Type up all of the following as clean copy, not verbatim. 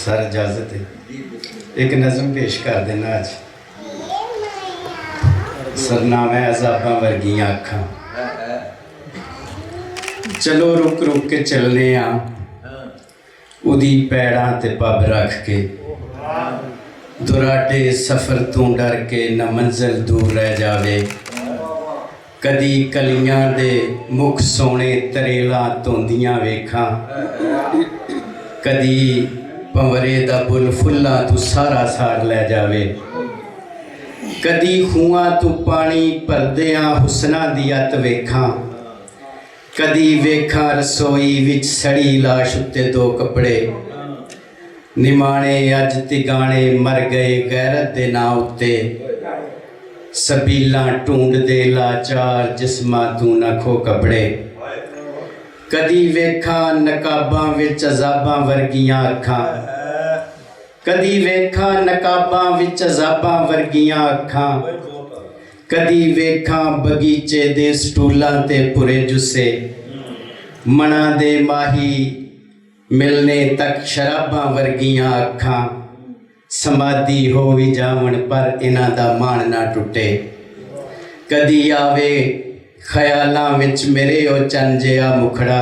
Sir इजाजत है एक नज़म पेश कर देना अज। सरनामा है अजाबां वर्गियां अखां। चलो रुक रुक के चलने आ उदी पैड़ां ते पब रख के। दुराटे सफ़र तू डर के न मंजिल दूर रह जावे। कदी कलियां दे मुख सोने तरेला धोंदियां वेखां। कदी पंवरे दा बुल फुल्ला तू सारा साग लै जावे। कदी खूआं तू पानी भरदियां हुसना दी अत वेखां। कदी वेखां रसोई विच सड़ी लाश उत्ते दो कपड़े। निमाणे अज तिगाणे मर गए गैरत दे नां उत्ते। सबीलां ढूंढदे लाचार जिस्मां तू न खो कपड़े। कदी वेखां नकाबां विच अजाबां वर्गियां अखां। कदी वेखां नकाबां विच अजाबां वर्गियां अखां। कदी वेखां बगीचे दे स्टूलां ते पुरे जुस्से। मना दे माही मिलने तक शराबां वर्गियां अखां। समाधी हो भी जावन पर इन्हां दा मान ना टुटे। कदी आवे ख्यालां विच मेरे ओ चंन जिहा मुखड़ा।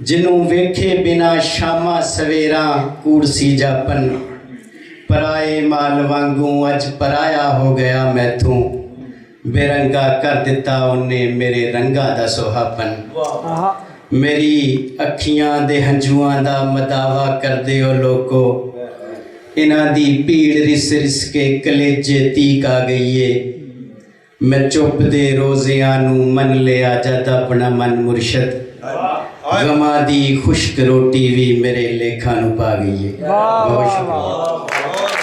जिन्हों वेखे बिना शामा सवेरा कूड़सी जापन। पराए माल वांगू अज पराया हो गया मैथों। बेरंगा कर दिता उन्हें मेरे रंगा दा सुहापन। मेरी अखियां दे हंजुआं दा मदावा कर दे ओ लोको। इन्हां दी भीड़ रिस रिस के कलेजे तीक आ गई है। मैं चुप दे रोज़ियां नू मन लिया जद अपना मन मुर्शद। गमा दी खुश्क रोटी भी मेरे लेखा नू पा गई है। बहुत शुक्रिया।